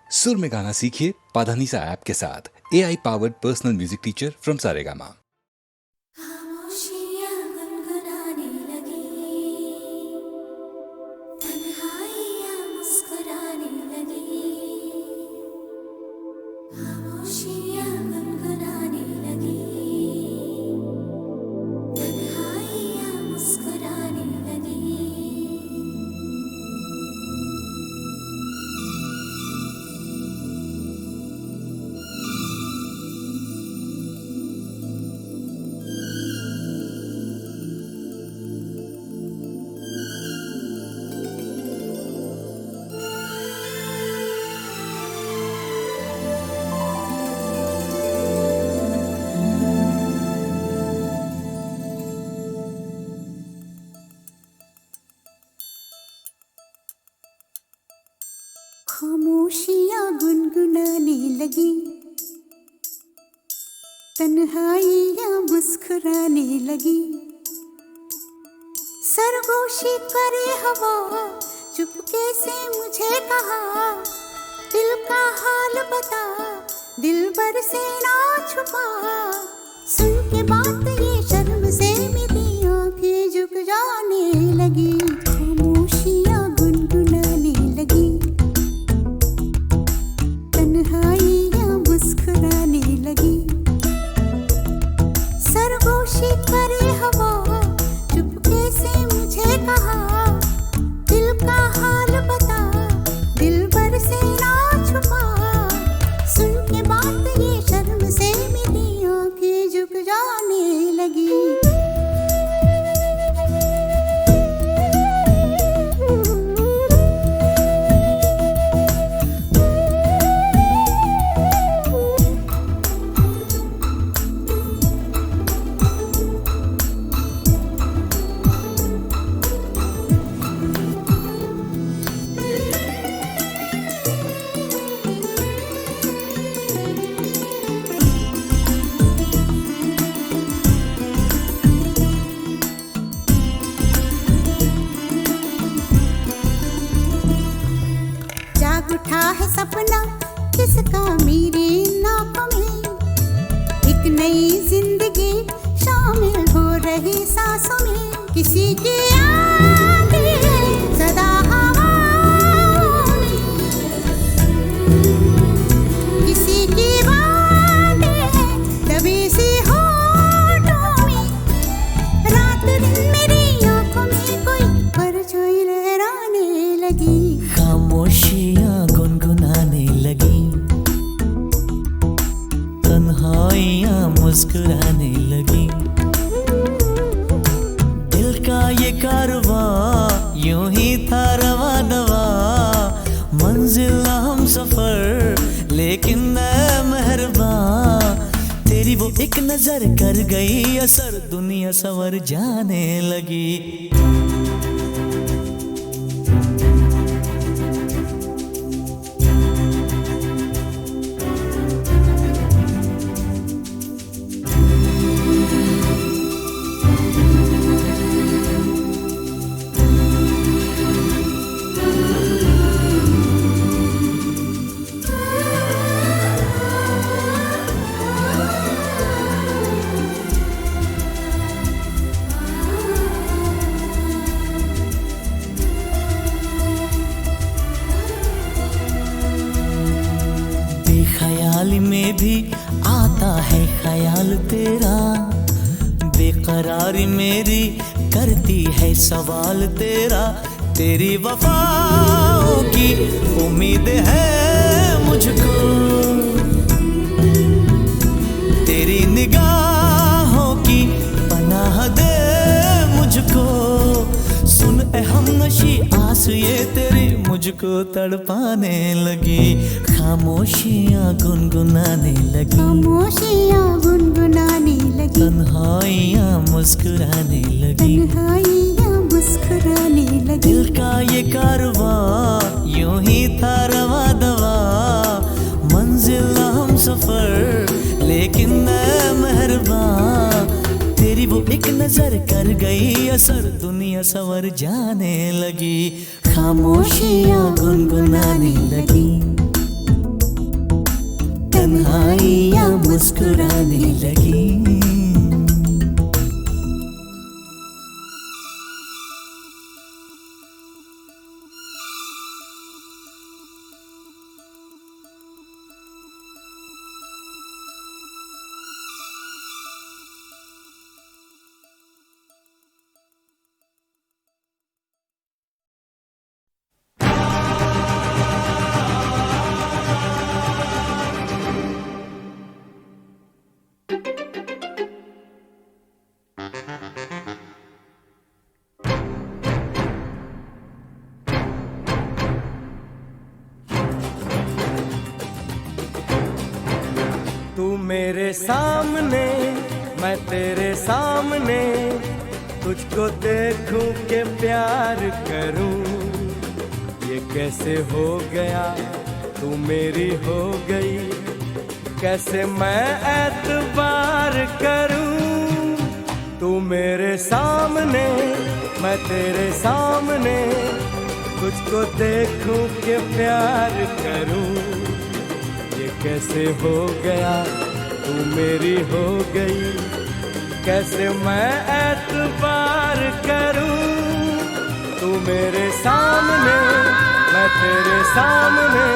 सुर में गाना सीखिए पाधानीसा ऐप के साथ। AI powered personal music teacher from Saregama. खामोशियाँ गुनगुनाने लगी, तन्हाइयाँ मुस्कुराने लगी। खामोशियाँ गुनगुनाने लगी, तन्हाइयाँ मुस्कुराने लगी। खामोशियाँ गुनगुनाने लगी, तन्हाइयाँ मुस्कुराने लगी। सरगोशी करे हवा, चुपके से मुझे कहा, दिल का हाल बता, दिलबर से ना छुपा। सुन के बात ये शर्म से मेरी आंखें झुक जाने लगी। खामोशियाँ गुनगुनाने लगी, तन्हाइयाँ मुस्कुराने लगी। सरगोशी करे हवा, चुपके से मुझे कहा, दिल का हाल बता, दिलबर से ना छुपा। सुन के बात ये शर्म से मेरी आंखें झुक जाने लगी। जाग उठा है सपना किसका मेरी नाकों में, एक नई जिंदगी शामिल हो रही सांसों में। किसी की आगे सदा हवाओं में, किसी की बातें दबी सी होठों में। रात दिन मेरी आंखों में कोई परछाई लहराने लगी। खामोशियाँ गुनगुनाने लगी, तन्हाइयाँ मुस्कुराने लगी। दिल का ये कारवां यूं ही था रवा दवा, मंजिल हम सफर लेकिन मैं मेहरबान। तेरी वो एक नजर कर गई असर, दुनिया संवर जाने लगी। ख्याल में भी आता है ख्याल तेरा, बेकरारी मेरी करती है सवाल तेरा। तेरी वफाओं की उम्मीद है मुझको, तेरी निगाहों की पनाह दे मुझको। सुन ए हमनशी आस ये तेरी मुझको तड़पाने लगी। खामोशियाँ गुनगुनाने लगी, खामोशियाँ गुनगुनाने लगी, तन्हाइयाँ मुस्कुराने लगी। तन्हाइयाँ मुस्कुराने लगी। दिल का ये कारवां यूं ही था रवा दवा, मंजिल हम सफर लेकिन मैं मेहरबान। तेरी वो एक नजर कर गई असर, दुनिया संवर जाने लगी। खामोशियाँ गुनगुनाने लगी, आई या मुस्कुराने लगी। तू मेरे सामने मैं तेरे सामने, तुझको देखूं के प्यार करूं। ये कैसे हो गया तू मेरी हो गई, कैसे मैं एतबार करूं। तू मेरे सामने मैं तेरे सामने, तुझको देखूं के प्यार करूं। ये कैसे हो गया तू मेरी हो गई, कैसे मैं एतबार करूं। तू मेरे सामने मैं तेरे सामने,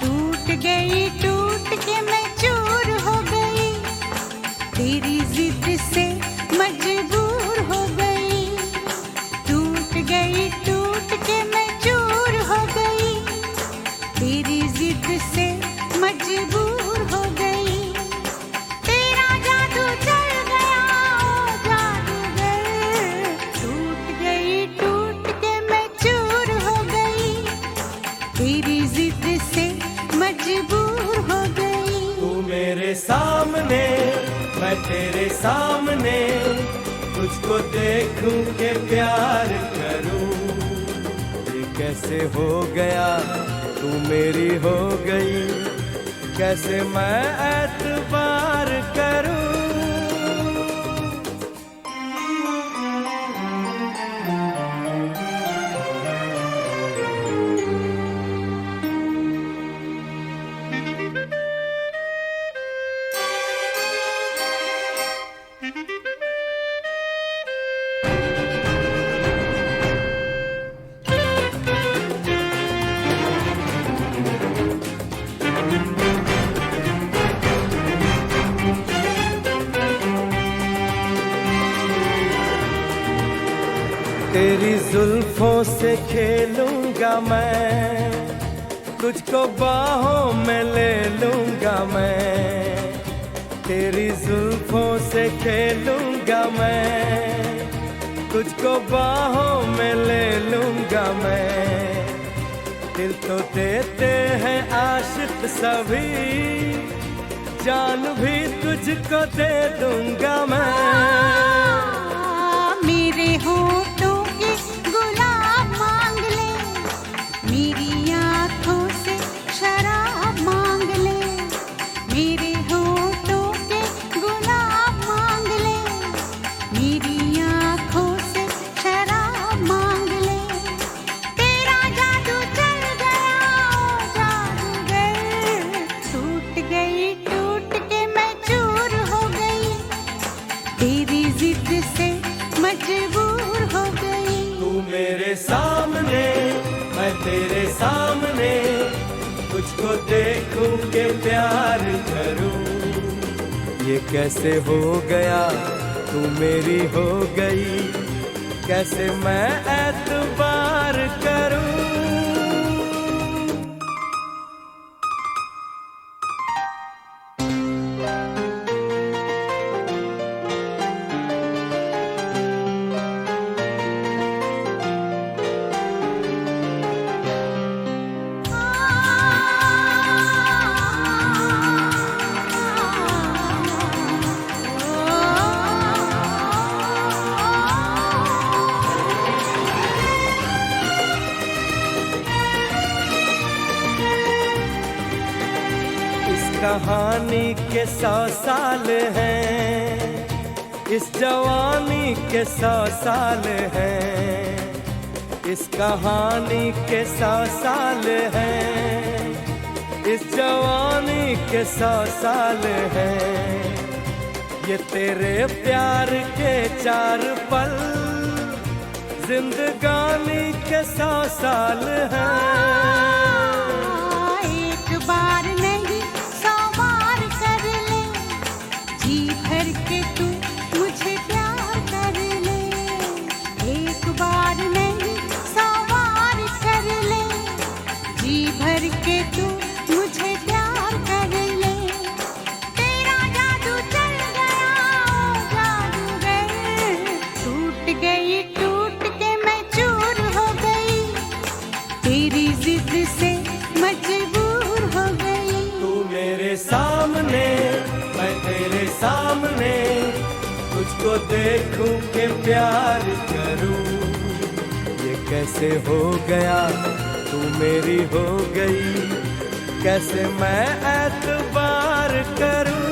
टूट गई टूट के मैं चूर हो गई, तेरी जिद से मजबूर हो गई। टूट गई टूट के मैं चूर हो गई, तेरी जिद से मजबूर हो गई। तेरा जादू चल गया ओ जादूगर, टूट गई टूट के मैं चूर हो गई, तेरी जिद से मजबूर हो गई। तू मेरे सामने मैं तेरे सामने, तुझको देखूं के प्यार करूं। ये कैसे हो गया तू मेरी हो गई, कैसे मैं एतबार करूं। तेरी जुल्फों से खेलूंगा मैं, तुझको बाहों में ले लूंगा मैं। तेरी जुल्फों से खेलूंगा मैं, तुझको बाहों में ले लूंगा मैं। दिल तो देते हैं आशिक सभी, जान भी तुझको दे दूंगा मैं। मेरे होठों के गुलाब मांग ले, मेरी आँखों से शराब मांग ले। मेरे होठों के गुलाब मांग ले, मेरी आँखों से शराब मांग ले। तेरा जादू चल गया ओ जादूगर, टूट गई टूट के मैं चूर हो गई, तेरी जिद से मजबूर हो गई। तू मेरे सामने मैं तेरे सामने, तुझको देखूं के प्यार करूं। ये कैसे हो गया तू मेरी हो गई, कैसे मैं एतबार करूं। कहानी के 100 साल हैं, इस जवानी के 100 साल हैं। इस कहानी के 100 साल हैं, इस जवानी के 100 साल हैं। ये तेरे प्यार के 4 पल जिंदगानी के 100 साल हैं। एक बार नहीं 100 बार कर ले, जी भर के तू मुझे प्यार कर ले। एक बार नहीं 100 बार कर ले, जी भर के तू मुझे प्यार कर ले। तेरा जादू चल गया ओ जादूगर, टूट के मैं चूर हो गई, तेरी जिद से मजबूर हो गई। तू मेरे सामने, मैं तेरे सामने, तुझको देखूं के प्यार करूं। ये कैसे हो गया, तू मेरी हो गई, कैसे मैं एतबार करूं।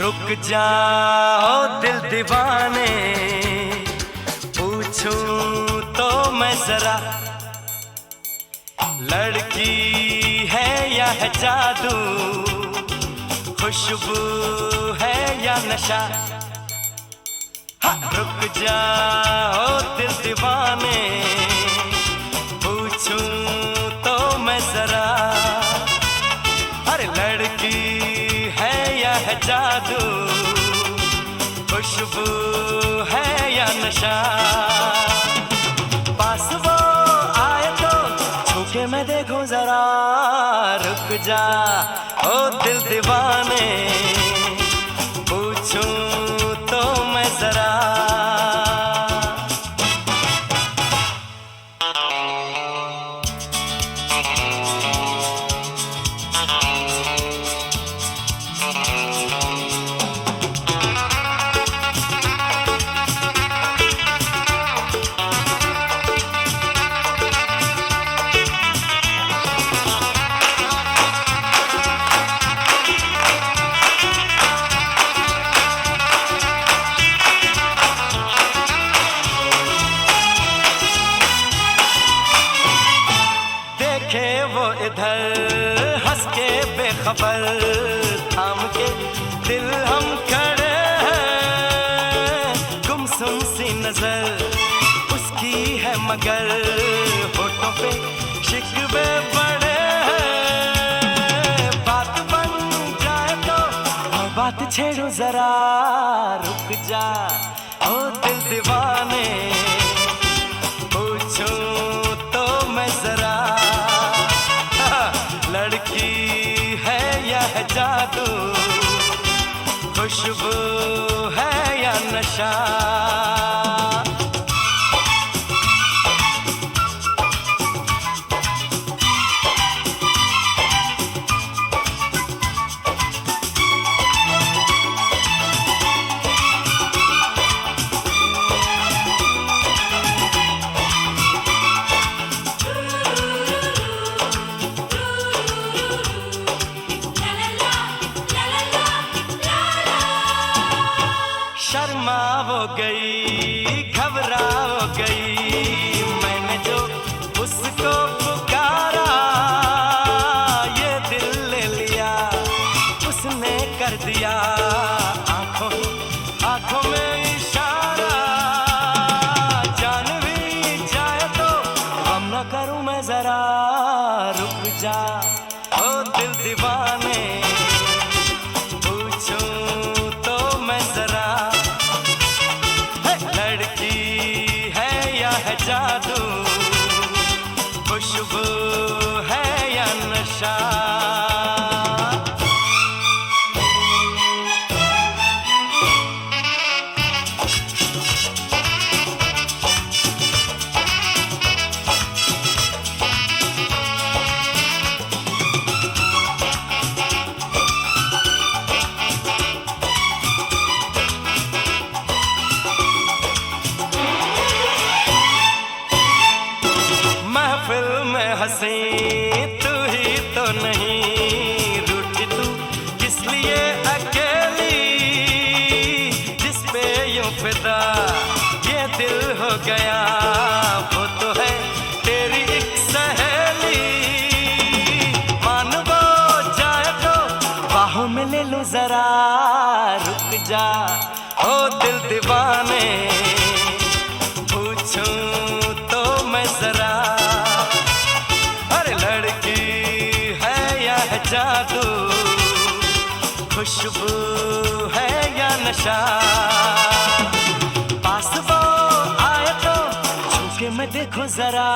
रुक जाओ दिल दीवाने, पूछूं तो मैं जरा, लड़की है या है जादू, खुशबू है या नशा। हाँ, रुक जाओ दिल दीवाने, पूछूं तो मैं जरा, अरे लड़की है या है जादू, खुशबू है या नशा। पास वो आए तो छूके मैं देखूं जरा, रुक जा ओ दिल दीवाने, पूछूं तो मैं जरा। वो इधर हंस के बेखबर, थाम के दिल हम खड़े हैं, गुमसुम सी नजर उसकी है मगर होठों पे शिकवे बड़े हैं। बात बन जाए तो मैं बात छेड़ूं जरा, रुक जा ओ दिल दीवाने, पूछूं तो मैं जरा, लड़की है या है जादू, खुशबू है या नशा। शर्मा वो गई, घबरा वो गई, मैंने जो उसको पुकारा, ये दिल ले लिया उसने कर दिया, आंखों में इशारा। जान भी जाए तो हम न करूं मैं जरा, रुक जा ओ दिल दीवाने, पूछूं तो मैं जरा, लड़की है या है जादू, खुशबू है या नशा। महफिल में हंसी तू ही तो नहीं, रूठी तू किस लिए अकेली, जिस पे यूं फिदा ये दिल हो गया, वो तो है तेरी एक सहेली। मान वो जाए तो बाहों में ले लो जरा, रुक जा ओ दिल दीवाने, पूछूं तो मैं जरा, लड़की है या है जादू, खुशबू है या नशा। पास वो आए तो छूके मैं देखो जरा,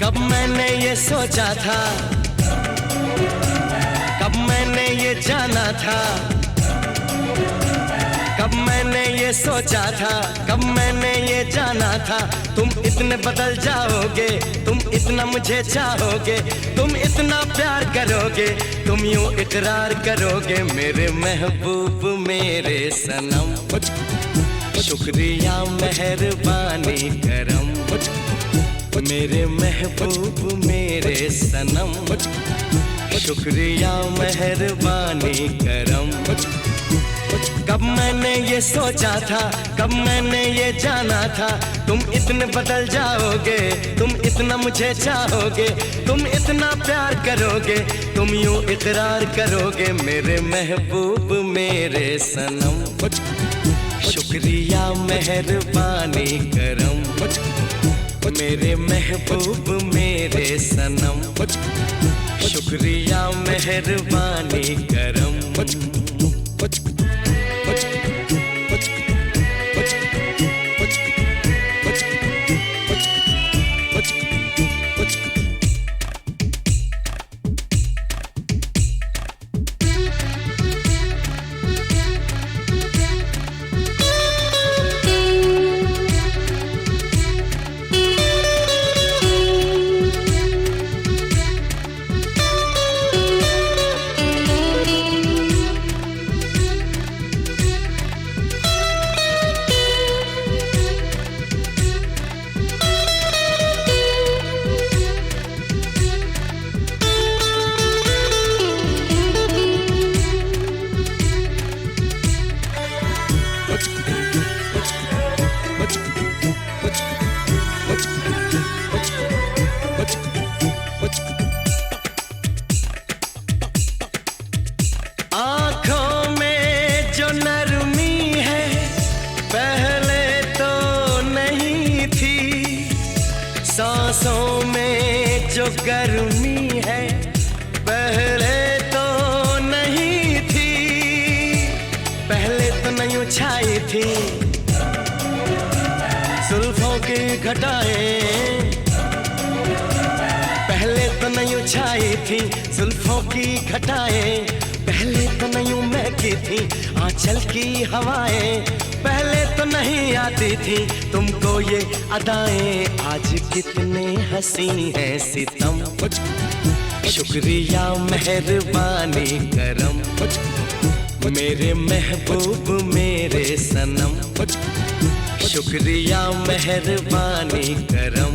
कब मैंने ये सोचा था, कब मैंने ये जाना था, कब मैंने ये सोचा था, कब मैंने ये जाना था, तुम इतने बदल जाओगे, तुम इतना मुझे चाहोगे, तुम इतना प्यार करोगे, तुम यूं इकरार करोगे मेरे महबूब मेरे सनम। शुक्रिया मेहरबानी करम मेरे महबूब मेरे सनम। शुक्रिया मेहरबानी करम। कब मैंने ये सोचा था, कब मैंने ये जाना था, तुम इतने बदल जाओगे, तुम इतना मुझे चाहोगे, तुम इतना प्यार करोगे, तुम यूं इकरार करोगे मेरे महबूब मेरे सनम। शुक्रिया मेहरबानी करम मेरे महबूब मेरे सनम। शुक्रिया मेहरबानी करम। आँखों में जो नरमी है पहले तो नहीं थी, सांसों में जो गर्मी है पहले तो नहीं थी, पहले तो नहीं छाई थी जुल्फों की घटाएं, पहले तो नहीं छाई थी जुल्फों की घटाएं, पहले तो नहीं महकी थी आंचल की हवाएं, पहले तो नहीं आती थी तुमको ये अदाएं, आज कितने हंसी हैं सितम। शुक्रिया मेहरबानी करम मेरे महबूब मेरे सनम। शुक्रिया मेहरबानी करम।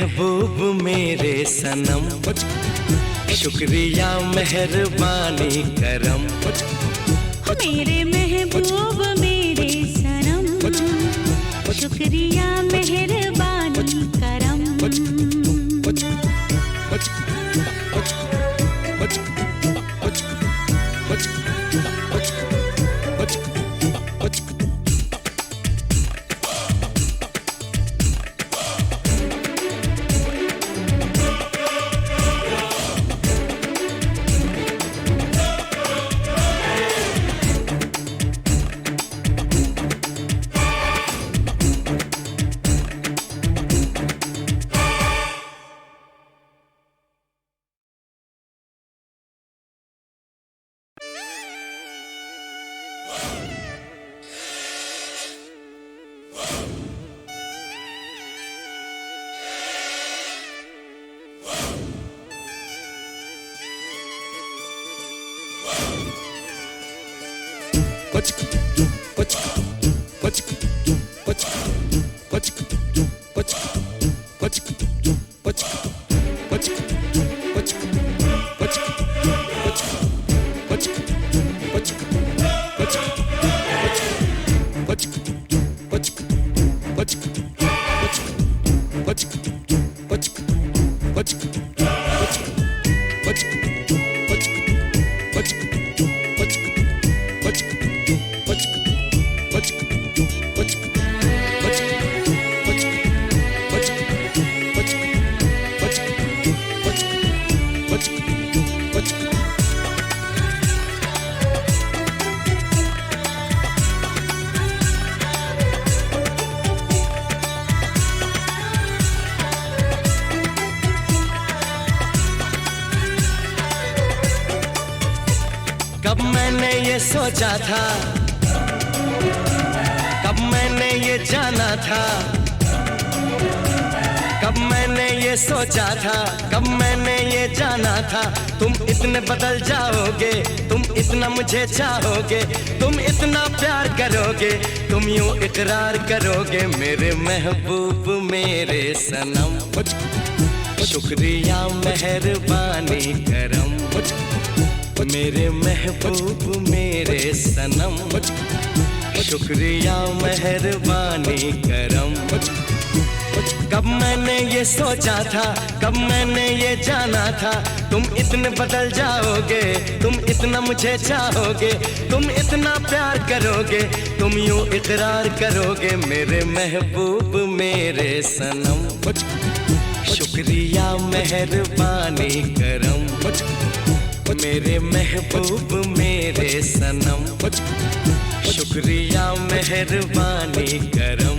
महबूब मेरे सनम, शुक्रिया मेहरबानी करम। मेरे महबूब मेरे सनम, शुक्रिया मेहरबानी करम। कब मैंने ये सोचा था, कब मैंने ये जाना था, कब मैंने ये सोचा था, कब मैंने ये जाना था। तुम इतने बदल जाओगे, तुम इतना मुझे चाहोगे, तुम इतना प्यार करोगे, तुम यूं इकरार करोगे। मेरे महबूब मेरे सनम, शुक्रिया मेहरबानी करम। मेरे महबूब मेरे सनम, शुक्रिया मेहरबानी करम। कब मैंने ये सोचा था, कब मैंने ये जाना था, तुम इतने बदल जाओगे, तुम इतना मुझे चाहोगे, तुम इतना प्यार करोगे, तुम यूं इकरार करोगे। मेरे महबूब मेरे सनम, शुक्रिया मेहरबानी करम। मेरे महबूब मेरे सनम, शुक्रिया मेहरबानी करम।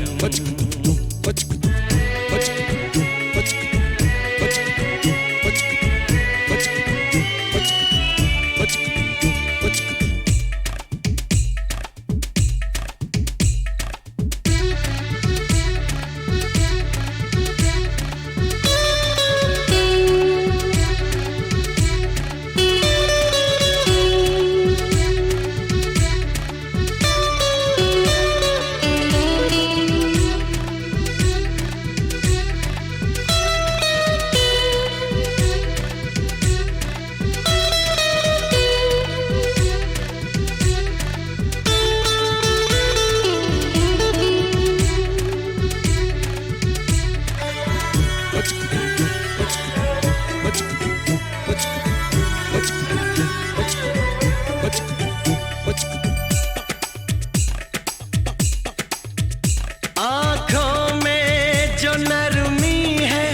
आँखों में जो नरमी है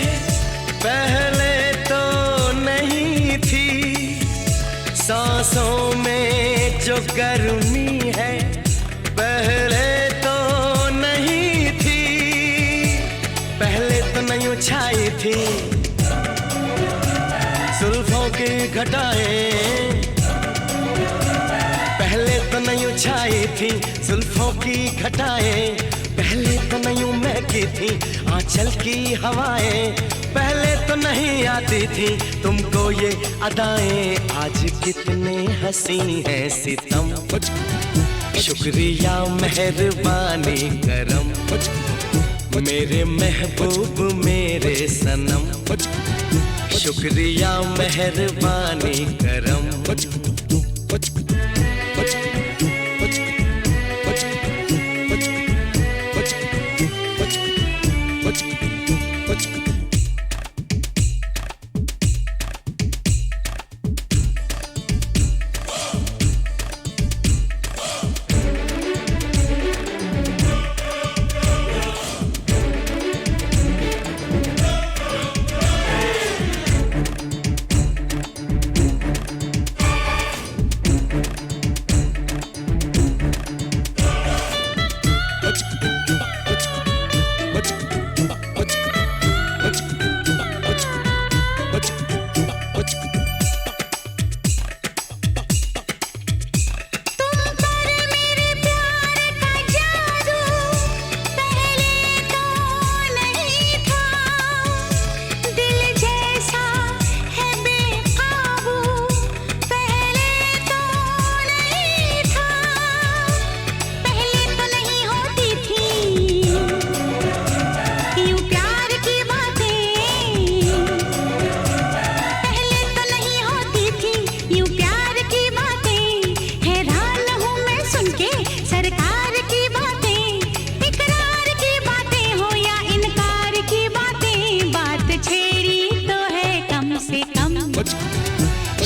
पहले तो नहीं थी, सांसों में जो गर्मी है पहले तो नहीं थी। पहले तो नहीं छाई थी जुल्फों की घटाएं, पहले तो नहीं छाई थी जुल्फों की घटाएं। पहले तो नहीं महकी थी आंचल की हवाएं, पहले तो नहीं आती थी तुमको ये अदाएं। आज कितने हंसी है सितम, शुक्रिया मेहरबानी करम। मेरे महबूब मेरे सनम, शुक्रिया मेहरबानी करम।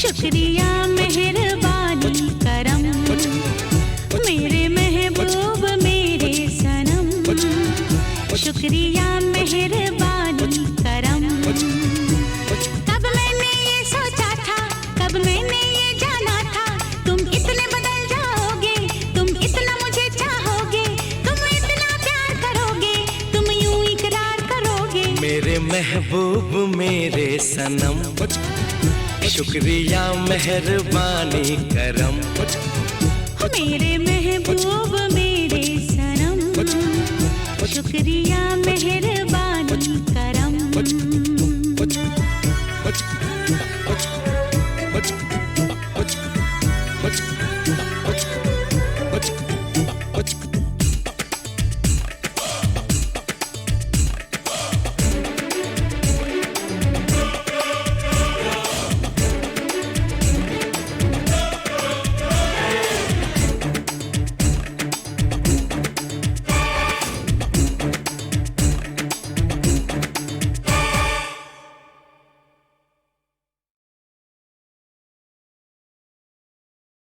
शुक्रिया मेहरबानी करम, मेरे महबूब मेरे सनम, शुक्रिया मेहरबानी करम। कब मैंने ये सोचा था, कब मैंने ये जाना था, तुम इतने बदल जाओगे, तुम इतना मुझे चाहोगे, तुम इतना प्यार करोगे, तुम यूं इकरार करोगे। मेरे महबूब मेरे सनम, शुक्रिया मेहरबानी करम। मेरे